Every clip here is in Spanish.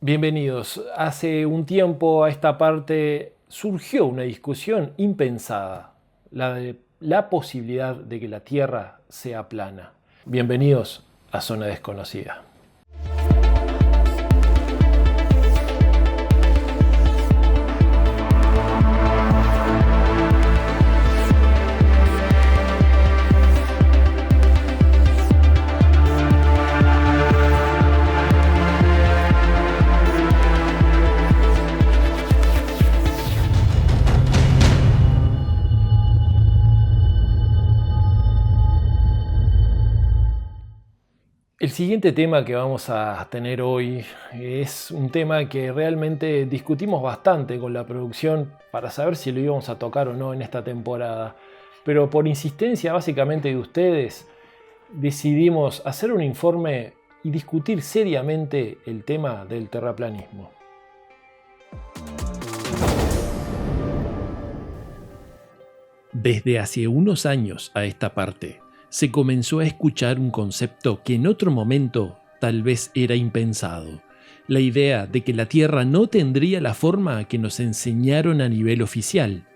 Bienvenidos. Hace un tiempo a esta parte surgió una discusión impensada, la de la posibilidad de que la Tierra sea plana. Bienvenidos a Zona Desconocida. El siguiente tema que vamos a tener hoy es un tema que realmente discutimos bastante con la producción para saber si lo íbamos a tocar o no en esta temporada. Pero por insistencia básicamente de ustedes, decidimos hacer un informe y discutir seriamente el tema del terraplanismo. Desde hace unos años a esta parte, se comenzó a escuchar un concepto que en otro momento tal vez era impensado: la idea de que la Tierra no tendría la forma que nos enseñaron a nivel oficial,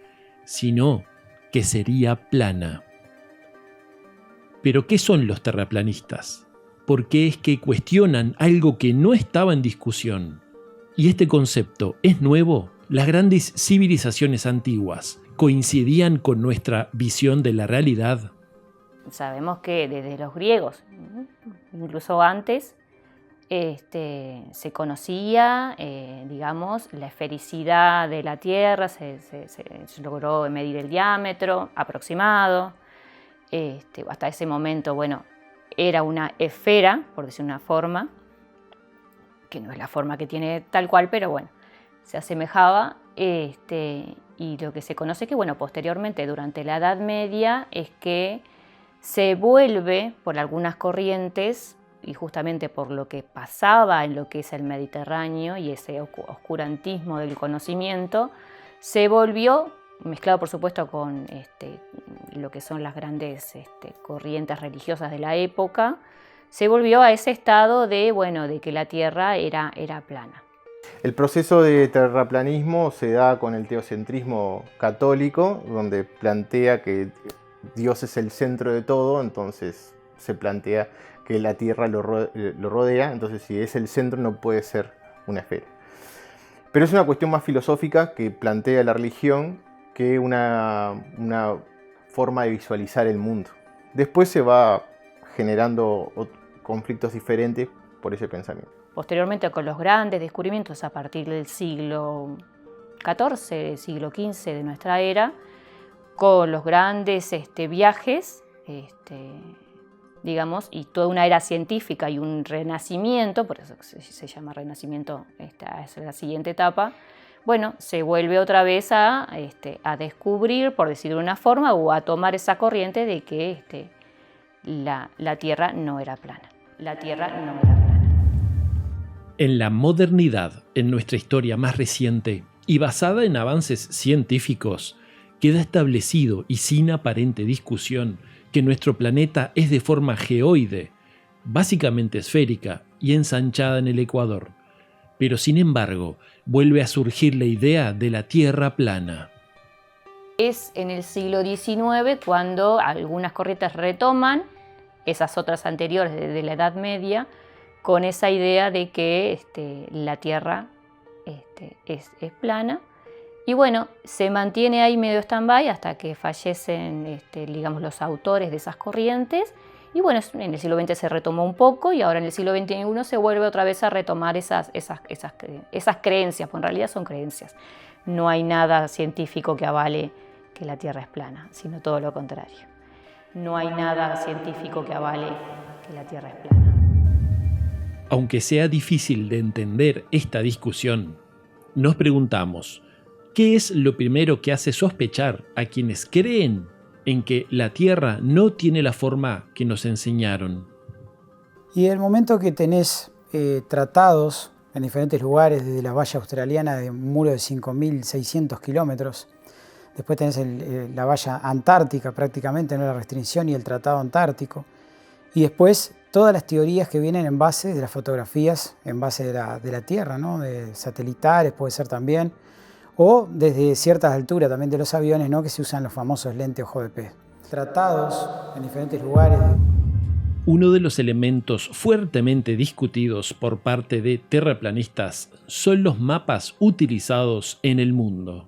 sino que sería plana. Pero, ¿qué son los terraplanistas? ¿Por qué es que cuestionan algo que no estaba en discusión? ¿Y este concepto es nuevo? Las grandes civilizaciones antiguas ¿coincidían con nuestra visión de la realidad? Sabemos que desde los griegos, incluso antes, se conocía, la esfericidad de la Tierra, se logró medir el diámetro aproximado. Hasta ese momento, era una esfera, por decir una forma, que no es la forma que tiene tal cual, pero se asemejaba. Y lo que se conoce es que, posteriormente, durante la Edad Media, es que se vuelve por algunas corrientes y justamente por lo que pasaba en lo que es el Mediterráneo y ese oscurantismo del conocimiento, se volvió, mezclado por supuesto con lo que son las grandes corrientes religiosas de la época, se volvió a ese estado de que la Tierra era plana. El proceso de terraplanismo se da con el teocentrismo católico, donde plantea que Dios es el centro de todo, entonces se plantea que la Tierra lo rodea, entonces si es el centro no puede ser una esfera. Pero es una cuestión más filosófica que plantea la religión que una forma de visualizar el mundo. Después se va generando conflictos diferentes por ese pensamiento. Posteriormente, con los grandes descubrimientos a partir del siglo XIV, siglo XV de nuestra era, con los grandes viajes, y toda una era científica y un renacimiento, por eso se llama renacimiento, esta es la siguiente etapa, se vuelve otra vez a descubrir, por decirlo de una forma, o a tomar esa corriente de que la Tierra no era plana. La Tierra no era plana. En la modernidad, en nuestra historia más reciente y basada en avances científicos, queda establecido y sin aparente discusión que nuestro planeta es de forma geoide, básicamente esférica y ensanchada en el ecuador. Pero sin embargo, vuelve a surgir la idea de la Tierra plana. Es en el siglo XIX cuando algunas corrientes retoman esas otras anteriores de la Edad Media con esa idea de que la Tierra es plana. Y se mantiene ahí medio stand-by hasta que fallecen los autores de esas corrientes. Y en el siglo XX se retomó un poco y ahora en el siglo XXI se vuelve otra vez a retomar esas creencias, pues en realidad son creencias. No hay nada científico que avale que la Tierra es plana, sino todo lo contrario. No hay nada científico que avale que la Tierra es plana. Aunque sea difícil de entender esta discusión, nos preguntamos: ¿qué es lo primero que hace sospechar a quienes creen en que la Tierra no tiene la forma que nos enseñaron? Y el momento que tenés tratados en diferentes lugares, desde la valla australiana de un muro de 5.600 kilómetros, después tenés la valla antártica prácticamente, ¿no? La restricción y el tratado antártico, y después todas las teorías que vienen en base de las fotografías, en base de la Tierra, ¿no? De satelitales puede ser también, o desde ciertas alturas también de los aviones, ¿no? Que se usan los famosos lentes ojo de pez. Tratados en diferentes lugares. Uno de los elementos fuertemente discutidos por parte de terraplanistas son los mapas utilizados en el mundo.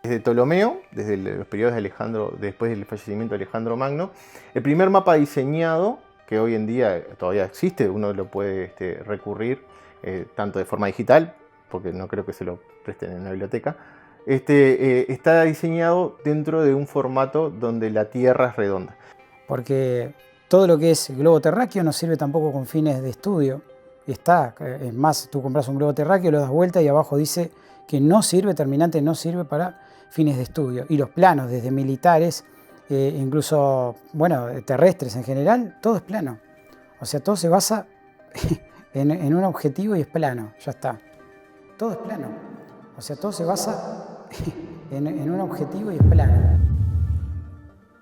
Desde Ptolomeo, desde los periodos de Alejandro, después del fallecimiento de Alejandro Magno, el primer mapa diseñado, que hoy en día todavía existe, uno lo puede recurrir tanto de forma digital, porque no creo que se lo presten en una biblioteca, está diseñado dentro de un formato donde la Tierra es redonda. Porque todo lo que es globo terráqueo no sirve tampoco con fines de estudio. Es más, tú compras un globo terráqueo, lo das vuelta y abajo dice que no sirve, terminante no sirve para fines de estudio. Y los planos, desde militares, incluso, bueno, terrestres en general, todo es plano. O sea, todo se basa en un objetivo y es plano, ya está. Todo es plano. O sea, todo se basa en un objetivo y es plano.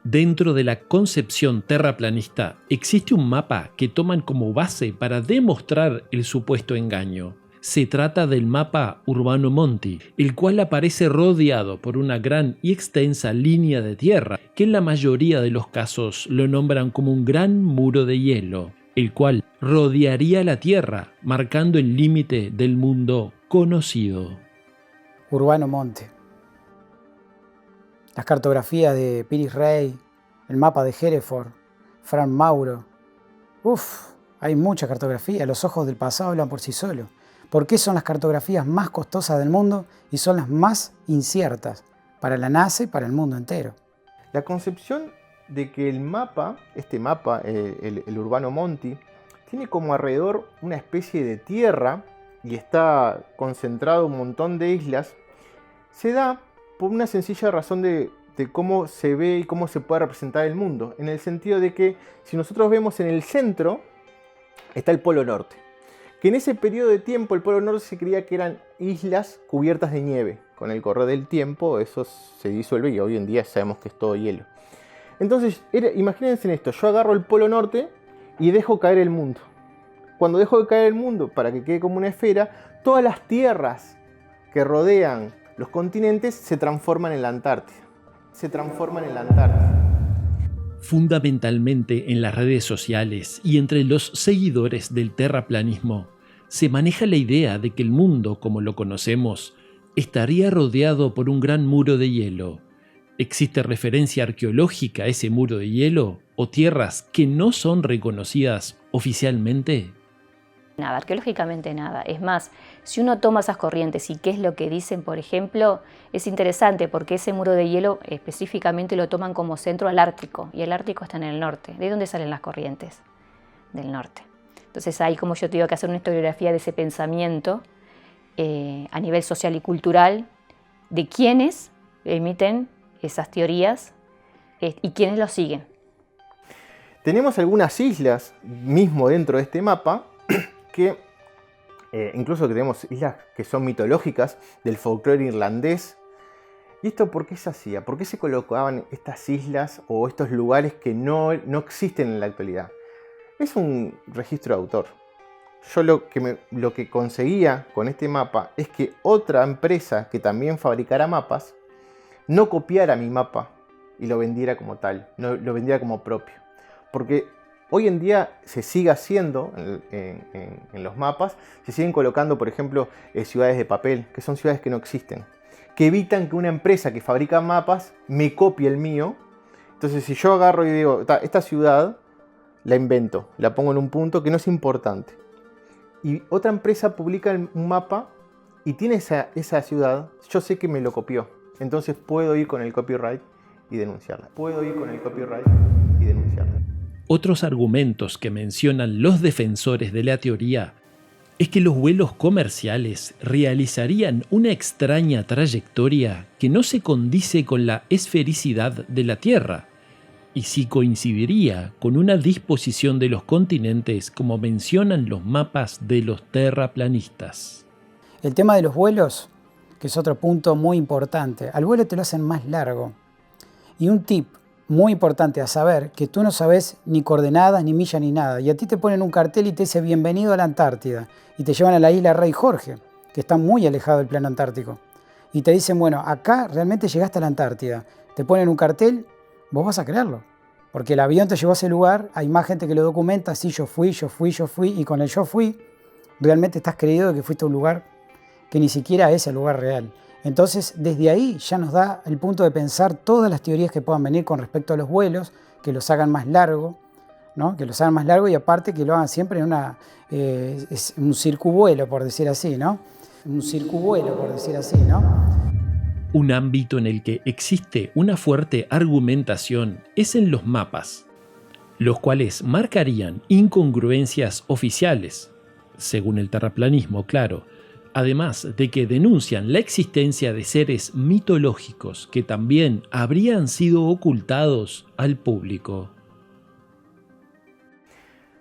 Dentro de la concepción terraplanista existe un mapa que toman como base para demostrar el supuesto engaño. Se trata del mapa Urbano Monti, el cual aparece rodeado por una gran y extensa línea de tierra, que en la mayoría de los casos lo nombran como un gran muro de hielo, el cual rodearía la Tierra, marcando el límite del mundo conocido. Urbano Monte. Las cartografías de Piris Rey, el mapa de Hereford, Fran Mauro. Hay mucha cartografía, los ojos del pasado hablan por sí solos. ¿Por qué son las cartografías más costosas del mundo y son las más inciertas para la NASA y para el mundo entero? La concepción de que el mapa, el Urbano Monti, tiene como alrededor una especie de tierra y está concentrado un montón de islas, se da por una sencilla razón de cómo se ve y cómo se puede representar el mundo. En el sentido de que si nosotros vemos en el centro, está el Polo Norte. Que en ese periodo de tiempo el Polo Norte se creía que eran islas cubiertas de nieve. Con el correr del tiempo eso se disuelve y hoy en día sabemos que es todo hielo. Entonces, imagínense en esto, yo agarro el Polo Norte y dejo caer el mundo. Cuando dejo de caer el mundo para que quede como una esfera, todas las tierras que rodean los continentes se transforman en la Antártida. Fundamentalmente en las redes sociales y entre los seguidores del terraplanismo, se maneja la idea de que el mundo, como lo conocemos, estaría rodeado por un gran muro de hielo. ¿Existe referencia arqueológica a ese muro de hielo o tierras que no son reconocidas oficialmente? Nada, arqueológicamente nada. Es más, si uno toma esas corrientes y qué es lo que dicen, por ejemplo, es interesante porque ese muro de hielo específicamente lo toman como centro al Ártico, y el Ártico está en el norte. ¿De dónde salen las corrientes? Del norte. Entonces ahí, como yo te digo, que hacer una historiografía de ese pensamiento a nivel social y cultural, de quiénes emiten esas teorías y quiénes lo siguen. Tenemos algunas islas mismo dentro de este mapa que incluso tenemos islas que son mitológicas del folclore irlandés. ¿Y esto por qué se hacía? ¿Por qué se colocaban estas islas o estos lugares que no existen en la actualidad? Es un registro de autor. Yo lo que conseguía con este mapa es que otra empresa que también fabricara mapas no copiara mi mapa y lo vendiera como tal, no lo vendiera como propio. Porque hoy en día se sigue haciendo en los mapas, se siguen colocando, por ejemplo, ciudades de papel, que son ciudades que no existen, que evitan que una empresa que fabrica mapas me copie el mío. Entonces, si yo agarro y digo, esta ciudad la invento, la pongo en un punto que no es importante, y otra empresa publica un mapa y tiene esa ciudad, yo sé que me lo copió. Entonces puedo ir con el copyright y denunciarla. Otros argumentos que mencionan los defensores de la teoría es que los vuelos comerciales realizarían una extraña trayectoria que no se condice con la esfericidad de la Tierra y sí coincidiría con una disposición de los continentes como mencionan los mapas de los terraplanistas. El tema de los vuelos, que es otro punto muy importante. Al vuelo te lo hacen más largo. Y un tip muy importante a saber que tú no sabes ni coordenadas, ni millas, ni nada. Y a ti te ponen un cartel y te dice bienvenido a la Antártida. Y te llevan a la isla Rey Jorge, que está muy alejado del plano antártico. Y te dicen, bueno, acá realmente llegaste a la Antártida. Te ponen un cartel, vos vas a creerlo. Porque el avión te llevó a ese lugar, hay más gente que lo documenta, sí, yo fui, y con el yo fui, realmente estás creído de que fuiste a un lugar que ni siquiera es el lugar real. Entonces, desde ahí ya nos da el punto de pensar todas las teorías que puedan venir con respecto a los vuelos, que los hagan más largo, ¿no? Que los hagan más largo y aparte que lo hagan siempre en un circuvuelo, por decir así, ¿no? Un circuvuelo, por decir así, ¿no? Un ámbito en el que existe una fuerte argumentación es en los mapas, los cuales marcarían incongruencias oficiales, según el terraplanismo, claro, además de que denuncian la existencia de seres mitológicos que también habrían sido ocultados al público.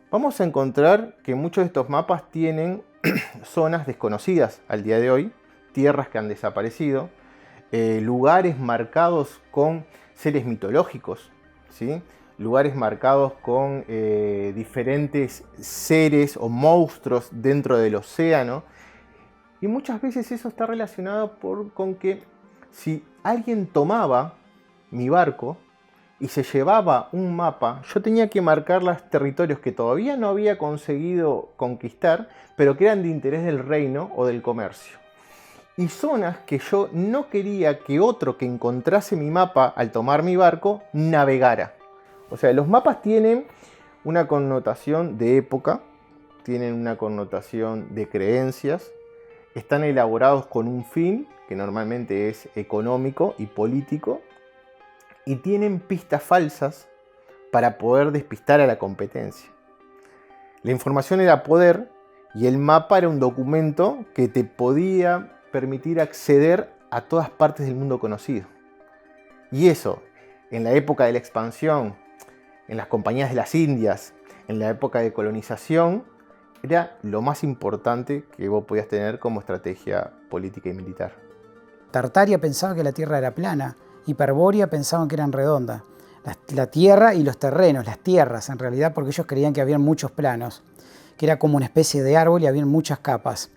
Vamos a encontrar que muchos de estos mapas tienen zonas desconocidas al día de hoy, tierras que han desaparecido, lugares marcados con seres mitológicos, ¿sí? Lugares marcados con diferentes seres o monstruos dentro del océano. Y muchas veces eso está relacionado con que si alguien tomaba mi barco y se llevaba un mapa, yo tenía que marcar los territorios que todavía no había conseguido conquistar, pero que eran de interés del reino o del comercio. Y zonas que yo no quería que otro que encontrase mi mapa al tomar mi barco navegara. O sea, los mapas tienen una connotación de época, tienen una connotación de creencias, están elaborados con un fin, que normalmente es económico y político, y tienen pistas falsas para poder despistar a la competencia. La información era poder y el mapa era un documento que te podía permitir acceder a todas partes del mundo conocido. Y eso, en la época de la expansión, en las compañías de las Indias, en la época de colonización, era lo más importante que vos podías tener como estrategia política y militar. Tartaria pensaba que la Tierra era plana, Hiperbórea pensaban que eran redondas. La Tierra y los terrenos, las tierras en realidad, porque ellos creían que había muchos planos, que era como una especie de árbol y había muchas capas.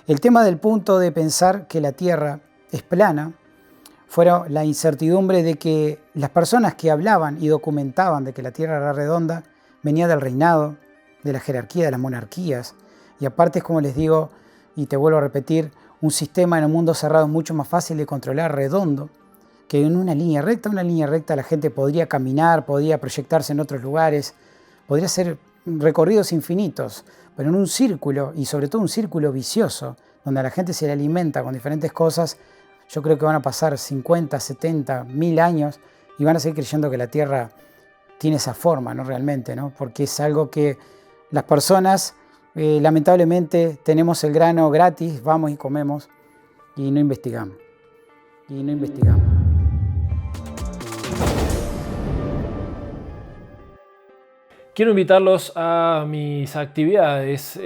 El tema del punto de pensar que la Tierra es plana fue la incertidumbre de que las personas que hablaban y documentaban de que la Tierra era redonda venía del reinado, de la jerarquía, de las monarquías. Y aparte es como les digo, y te vuelvo a repetir, un sistema en un mundo cerrado es mucho más fácil de controlar redondo que en una línea recta. Una línea recta la gente podría caminar, podría proyectarse en otros lugares, podría hacer recorridos infinitos, pero en un círculo, y sobre todo un círculo vicioso, donde a la gente se le alimenta con diferentes cosas, yo creo que van a pasar 50, 70, 1000 años y van a seguir creyendo que la Tierra tiene esa forma, ¿no? Realmente, ¿no? Porque es algo que las personas, lamentablemente, tenemos el grano gratis, vamos y comemos y no investigamos. Quiero invitarlos a mis actividades,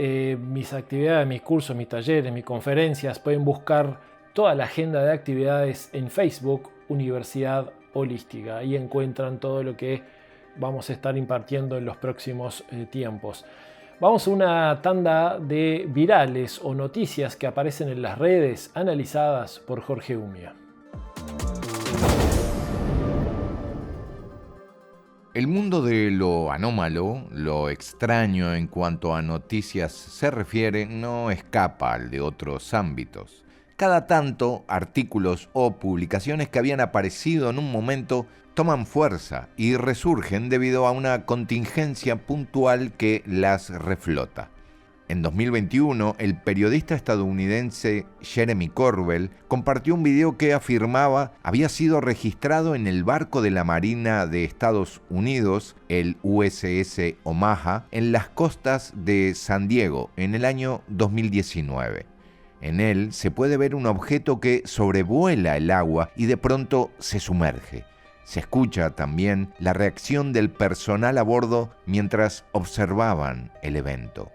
mis cursos, mis talleres, mis conferencias. Pueden buscar toda la agenda de actividades en Facebook, Universidad Holística. Ahí encuentran todo lo que vamos a estar impartiendo en los próximos tiempos. Vamos a una tanda de virales o noticias que aparecen en las redes, analizadas por Jorge Umia. El mundo de lo anómalo, lo extraño en cuanto a noticias se refiere, no escapa al de otros ámbitos. Cada tanto, artículos o publicaciones que habían aparecido en un momento toman fuerza y resurgen debido a una contingencia puntual que las reflota. En 2021, el periodista estadounidense Jeremy Corbell compartió un video que afirmaba había sido registrado en el barco de la Marina de Estados Unidos, el USS Omaha, en las costas de San Diego en el año 2019. En él se puede ver un objeto que sobrevuela el agua y de pronto se sumerge. Se escucha también la reacción del personal a bordo mientras observaban el evento.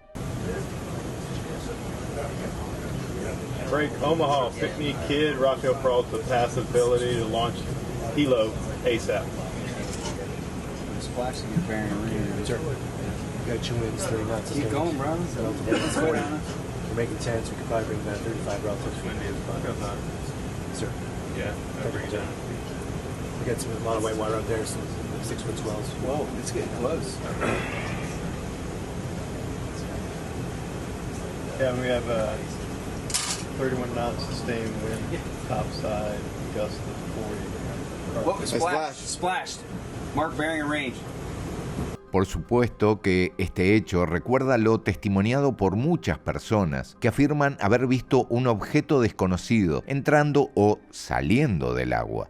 Break Omaha, pick me kid, Rocco Peralta, pass ability to launch helo ASAP. splash to get bearing and range. Sure. You got 2 winds, 30 knots. Keep going, bro. Let's go down. We're making 10, so we could probably bring that 35 relative feet. Sir. Yeah, I'll bring it down. We got a lot of white water out there, some 6-foot swells. Whoa, it's getting close. Yeah, we have 31 knots sustained wind, topside, gust of 40. Whoa, splashed. Splashed. Mark bearing and range. Por supuesto que este hecho recuerda lo testimoniado por muchas personas que afirman haber visto un objeto desconocido entrando o saliendo del agua.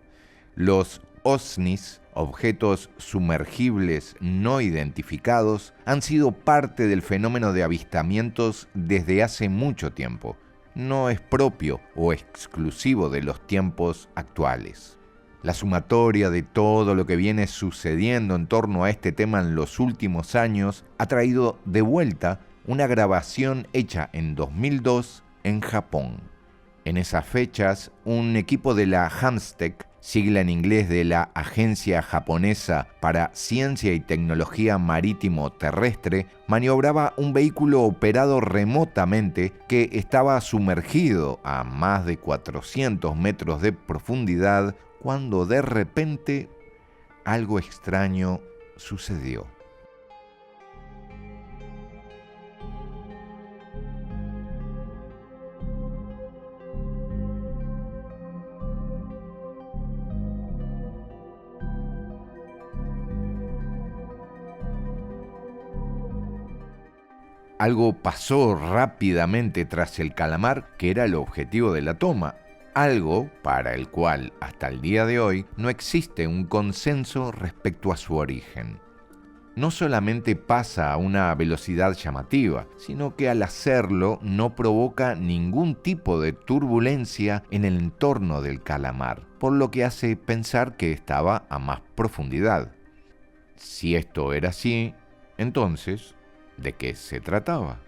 Los OSNIs, objetos sumergibles no identificados, han sido parte del fenómeno de avistamientos desde hace mucho tiempo. No es propio o exclusivo de los tiempos actuales. La sumatoria de todo lo que viene sucediendo en torno a este tema en los últimos años ha traído de vuelta una grabación hecha en 2002 en Japón. En esas fechas, un equipo de la JAMSTEC, sigla en inglés de la Agencia Japonesa para Ciencia y Tecnología Marítimo Terrestre, maniobraba un vehículo operado remotamente que estaba sumergido a más de 400 metros de profundidad cuando de repente algo extraño sucedió. Algo pasó rápidamente tras el calamar, que era el objetivo de la toma. Algo para el cual, hasta el día de hoy, no existe un consenso respecto a su origen. No solamente pasa a una velocidad llamativa, sino que al hacerlo no provoca ningún tipo de turbulencia en el entorno del calamar, por lo que hace pensar que estaba a más profundidad. Si esto era así, entonces, ¿de qué se trataba?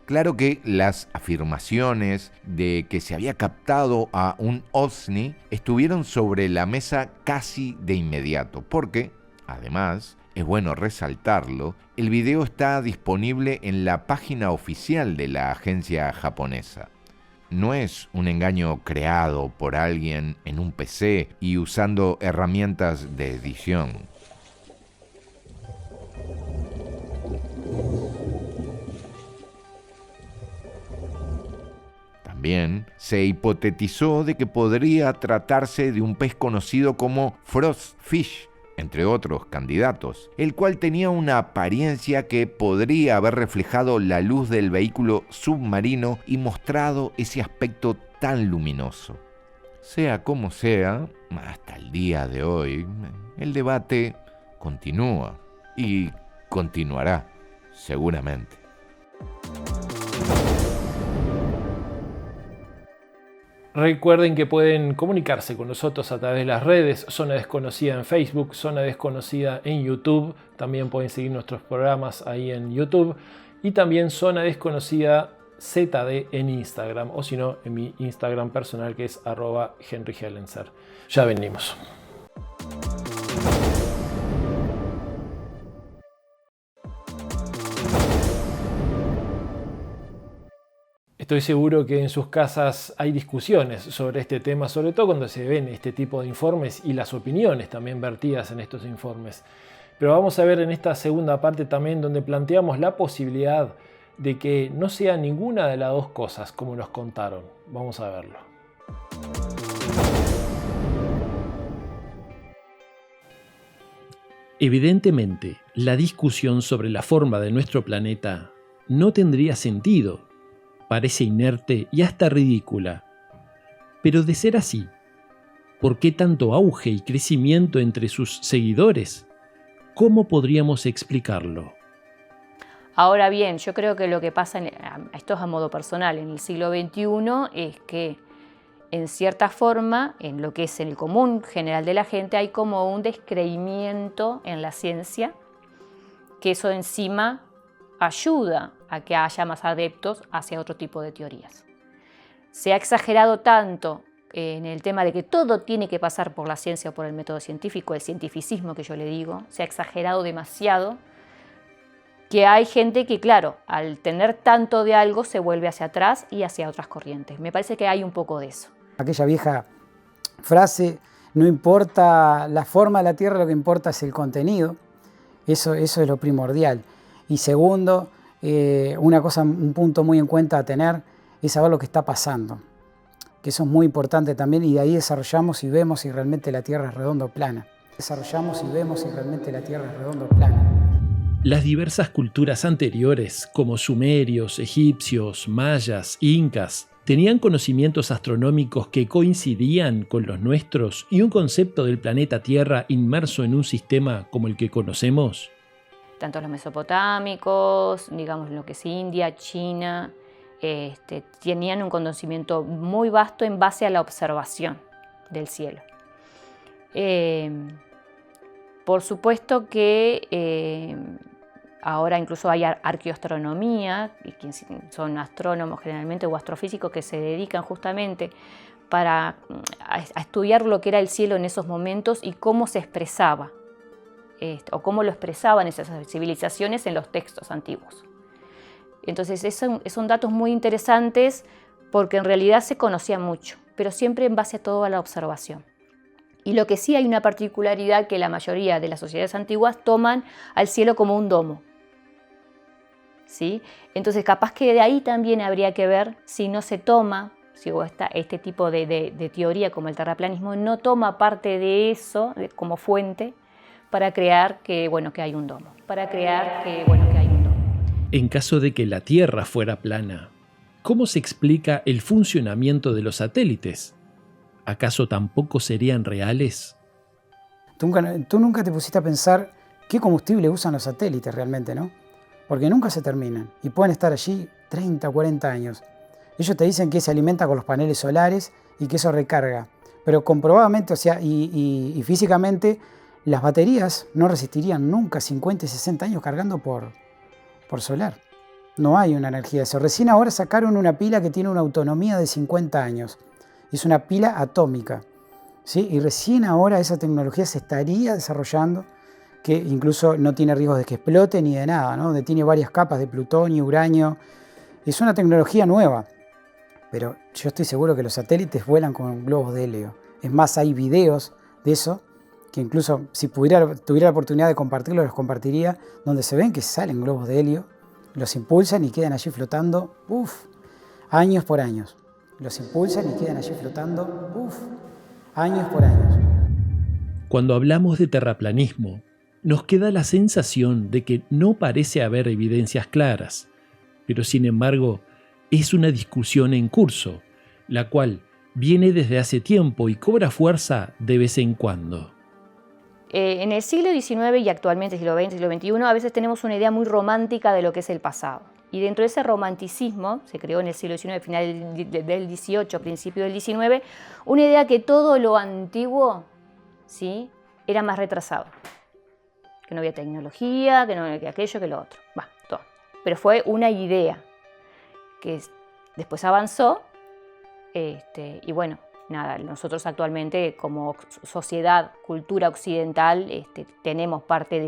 Claro que las afirmaciones de que se había captado a un OVNI estuvieron sobre la mesa casi de inmediato, porque, además, es bueno resaltarlo, el video está disponible en la página oficial de la agencia japonesa. No es un engaño creado por alguien en un PC y usando herramientas de edición. También se hipotetizó de que podría tratarse de un pez conocido como frostfish, entre otros candidatos, el cual tenía una apariencia que podría haber reflejado la luz del vehículo submarino y mostrado ese aspecto tan luminoso. Sea como sea, hasta el día de hoy, el debate continúa y continuará, seguramente. Recuerden que pueden comunicarse con nosotros a través de las redes, Zona Desconocida en Facebook, Zona Desconocida en YouTube, también pueden seguir nuestros programas ahí en YouTube, y también Zona Desconocida ZD en Instagram, o si no, en mi Instagram personal que es @HenryHellenser. Ya venimos. Estoy seguro que en sus casas hay discusiones sobre este tema, sobre todo cuando se ven este tipo de informes y las opiniones también vertidas en estos informes. Pero vamos a ver en esta segunda parte también donde planteamos la posibilidad de que no sea ninguna de las dos cosas como nos contaron. Vamos a verlo. Evidentemente, la discusión sobre la forma de nuestro planeta no tendría sentido. Parece inerte y hasta ridícula. Pero de ser así, ¿por qué tanto auge y crecimiento entre sus seguidores? ¿Cómo podríamos explicarlo? Ahora bien, yo creo que lo que pasa, esto es a modo personal, en el siglo XXI es que en cierta forma, en lo que es el común general de la gente, hay como un descreimiento en la ciencia, que eso encima ayuda a que haya más adeptos hacia otro tipo de teorías. Se ha exagerado tanto en el tema de que todo tiene que pasar por la ciencia o por el método científico, el cientificismo que yo le digo, se ha exagerado demasiado, que hay gente que, claro, al tener tanto de algo se vuelve hacia atrás y hacia otras corrientes. Me parece que hay un poco de eso. Aquella vieja frase, no importa la forma de la Tierra, lo que importa es el contenido. Eso es lo primordial. Y segundo, un punto muy en cuenta a tener es saber lo que está pasando, que eso es muy importante también, y de ahí desarrollamos y vemos si realmente la Tierra es redonda o plana. Desarrollamos y vemos si realmente la Tierra es redonda o plana. Las diversas culturas anteriores, como sumerios, egipcios, mayas, incas, tenían conocimientos astronómicos que coincidían con los nuestros y un concepto del planeta Tierra inmerso en un sistema como el que conocemos. Tanto los mesopotámicos, digamos lo que es India, China, tenían un conocimiento muy vasto en base a la observación del cielo. Por supuesto que ahora incluso hay arqueoastronomía, y quienes son astrónomos generalmente o astrofísicos que se dedican justamente a estudiar lo que era el cielo en esos momentos y cómo se expresaba, o cómo lo expresaban esas civilizaciones en los textos antiguos. Entonces son datos muy interesantes porque en realidad se conocía mucho, pero siempre en base a todo a la observación. Y lo que sí hay una particularidad que la mayoría de las sociedades antiguas toman al cielo como un domo, ¿sí? Entonces capaz que de ahí también habría que ver si no se toma, si este tipo de teoría como el terraplanismo no toma parte de eso como fuente para crear que hay un domo, En caso de que la Tierra fuera plana, ¿cómo se explica el funcionamiento de los satélites? ¿Acaso tampoco serían reales? Tú nunca te pusiste a pensar qué combustible usan los satélites realmente, ¿no? Porque nunca se terminan y pueden estar allí 30 o 40 años. Ellos te dicen que se alimenta con los paneles solares y que eso recarga. Pero comprobadamente, y físicamente, las baterías no resistirían nunca 50 y 60 años cargando por solar. No hay una energía de eso. Recién ahora sacaron una pila que tiene una autonomía de 50 años. Es una pila atómica, ¿sí? Y recién ahora esa tecnología se estaría desarrollando, que incluso no tiene riesgos de que explote ni de nada, ¿no? Tiene varias capas de plutonio, uranio. Es una tecnología nueva, pero yo estoy seguro que los satélites vuelan con globos de helio. Es más, hay videos de eso, que incluso si tuviera la oportunidad de compartirlo, los compartiría, donde se ven que salen globos de helio, los impulsan y quedan allí flotando, años por años. Los impulsan y quedan allí flotando, años por años. Cuando hablamos de terraplanismo, nos queda la sensación de que no parece haber evidencias claras, pero sin embargo es una discusión en curso, la cual viene desde hace tiempo y cobra fuerza de vez en cuando. En el siglo XIX y actualmente siglo XX, siglo XXI, a veces tenemos una idea muy romántica de lo que es el pasado. Y dentro de ese romanticismo, se creó en el siglo XIX, final del XVIII, principio del XIX, una idea que todo lo antiguo, ¿sí?, era más retrasado. Que no había tecnología, que aquello, que lo otro. Todo. Pero fue una idea que después avanzó y bueno, nada, nosotros actualmente como sociedad, cultura occidental, tenemos parte de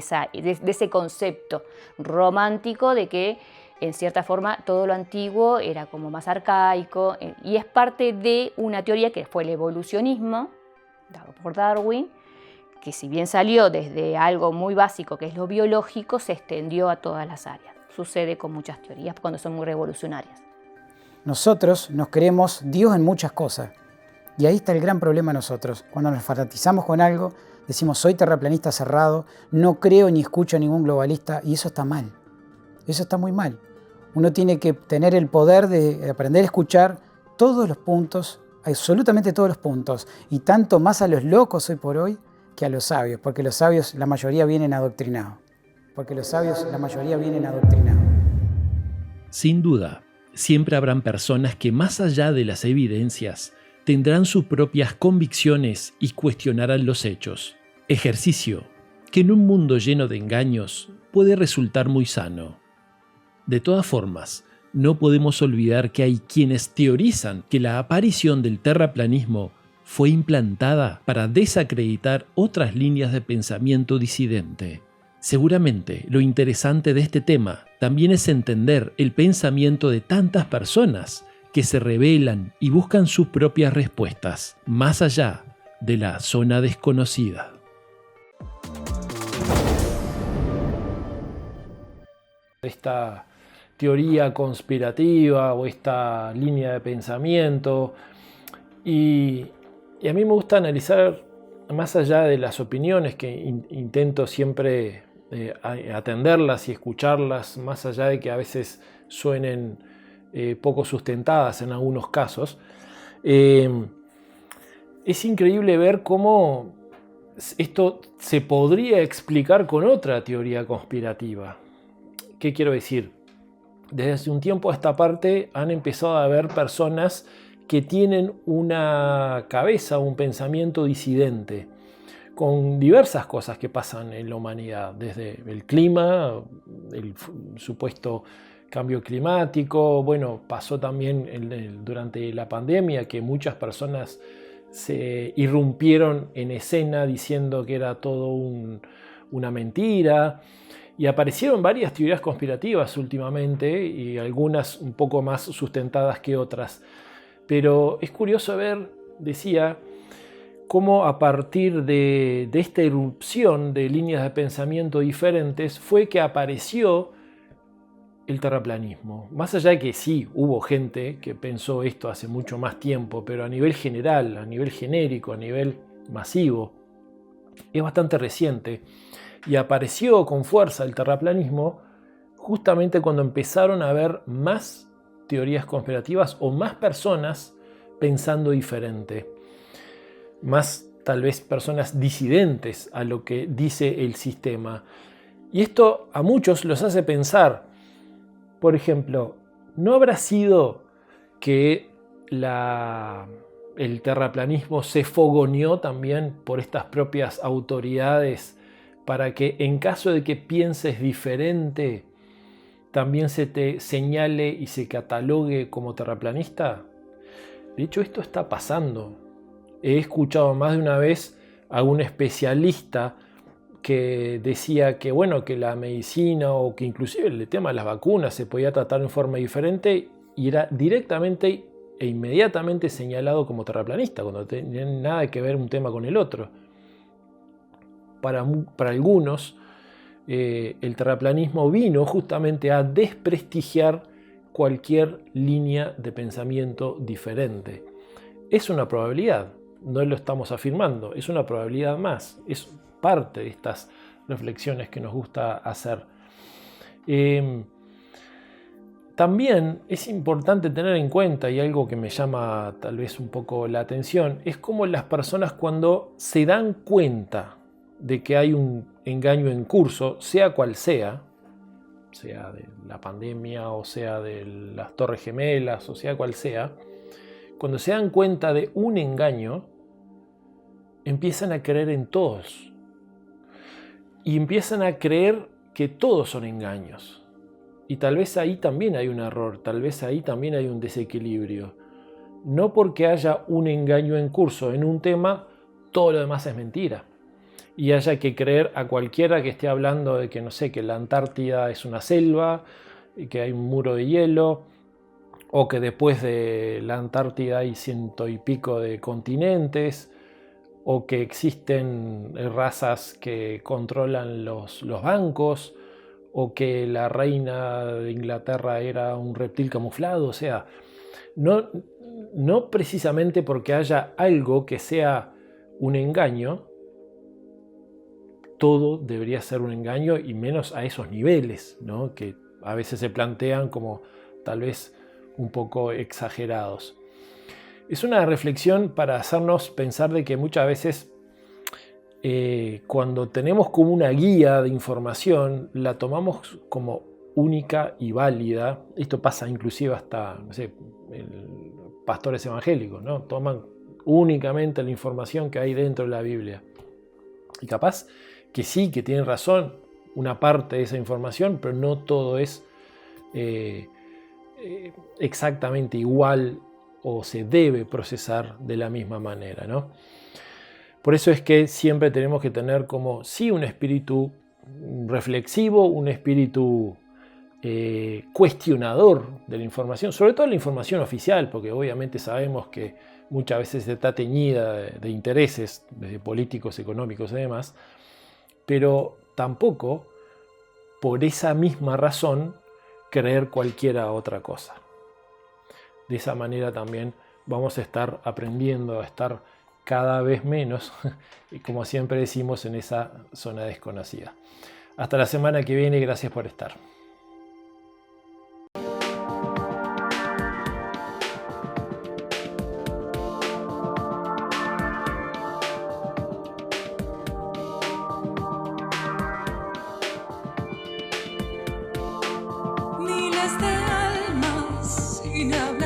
ese concepto romántico de que en cierta forma todo lo antiguo era como más arcaico, y es parte de una teoría que fue el evolucionismo, dado por Darwin, que si bien salió desde algo muy básico que es lo biológico, se extendió a todas las áreas. Sucede con muchas teorías cuando son muy revolucionarias. Nosotros nos creemos Dios en muchas cosas. Y ahí está el gran problema nosotros. Cuando nos fanatizamos con algo, decimos soy terraplanista cerrado, no creo ni escucho a ningún globalista, y eso está mal. Eso está muy mal. Uno tiene que tener el poder de aprender a escuchar todos los puntos, absolutamente todos los puntos, y tanto más a los locos hoy por hoy que a los sabios, porque los sabios la mayoría vienen adoctrinados. Sin duda, siempre habrán personas que más allá de las evidencias tendrán sus propias convicciones y cuestionarán los hechos. Ejercicio que en un mundo lleno de engaños puede resultar muy sano. De todas formas, no podemos olvidar que hay quienes teorizan que la aparición del terraplanismo fue implantada para desacreditar otras líneas de pensamiento disidente. Seguramente lo interesante de este tema también es entender el pensamiento de tantas personas que se rebelan y buscan sus propias respuestas, más allá de la zona desconocida. Esta teoría conspirativa o esta línea de pensamiento y a mí me gusta analizar más allá de las opiniones que intento siempre atenderlas y escucharlas, más allá de que a veces suenen poco sustentadas en algunos casos. Es increíble ver cómo esto se podría explicar con otra teoría conspirativa. ¿Qué quiero decir? Desde hace un tiempo a esta parte han empezado a haber personas que tienen una cabeza, un pensamiento disidente, con diversas cosas que pasan en la humanidad, desde el clima, el supuesto cambio climático, bueno, pasó también durante la pandemia que muchas personas se irrumpieron en escena diciendo que era todo una mentira. Y aparecieron varias teorías conspirativas últimamente y algunas un poco más sustentadas que otras. Pero es curioso ver, decía, cómo a partir de esta irrupción de líneas de pensamiento diferentes fue que apareció el terraplanismo. Más allá de que sí, hubo gente que pensó esto hace mucho más tiempo, pero a nivel general, a nivel genérico, a nivel masivo, es bastante reciente. Y apareció con fuerza el terraplanismo justamente cuando empezaron a haber más teorías conspirativas o más personas pensando diferente. Más tal vez personas disidentes a lo que dice el sistema. Y esto a muchos los hace pensar, por ejemplo, ¿no habrá sido que el terraplanismo se fogoneó también por estas propias autoridades para que en caso de que pienses diferente, también se te señale y se catalogue como terraplanista? De hecho, esto está pasando. He escuchado más de una vez a un especialista que decía que, bueno, que la medicina o que inclusive el tema de las vacunas se podía tratar en forma diferente y era directamente e inmediatamente señalado como terraplanista, cuando no tenía nada que ver un tema con el otro. Para algunos, el terraplanismo vino justamente a desprestigiar cualquier línea de pensamiento diferente. Es una probabilidad, no lo estamos afirmando, es una probabilidad más, es parte de estas reflexiones que nos gusta hacer. También es importante tener en cuenta, y algo que me llama tal vez un poco la atención, es cómo las personas cuando se dan cuenta de que hay un engaño en curso, sea cual sea de la pandemia o sea de las Torres Gemelas o sea cual sea, cuando se dan cuenta de un engaño, empiezan a creer en todos y empiezan a creer que todos son engaños. Y tal vez ahí también hay un error, tal vez ahí también hay un desequilibrio. No porque haya un engaño en curso en un tema, todo lo demás es mentira. Y haya que creer a cualquiera que esté hablando de que, no sé, que la Antártida es una selva y que hay un muro de hielo, o que después de la Antártida hay 100 y pico de continentes, o que existen razas que controlan los bancos, o que la reina de Inglaterra era un reptil camuflado. O sea, no precisamente porque haya algo que sea un engaño, todo debería ser un engaño, y menos a esos niveles, ¿no? Que a veces se plantean como tal vez un poco exagerados. Es una reflexión para hacernos pensar de que muchas veces cuando tenemos como una guía de información, la tomamos como única y válida. Esto pasa inclusive hasta, no sé, pastores evangélicos, ¿no? Toman únicamente la información que hay dentro de la Biblia. Y capaz que sí, que tienen razón una parte de esa información, pero no todo es exactamente igual o se debe procesar de la misma manera, ¿no? Por eso es que siempre tenemos que tener como sí un espíritu reflexivo, un espíritu cuestionador de la información, sobre todo la información oficial, porque obviamente sabemos que muchas veces está teñida de intereses desde políticos, económicos y demás, pero tampoco por esa misma razón creer cualquiera otra cosa. De esa manera también vamos a estar aprendiendo a estar cada vez menos, y como siempre decimos, en esa zona desconocida. Hasta la semana que viene, gracias por estar. Miles de almas sin hablar.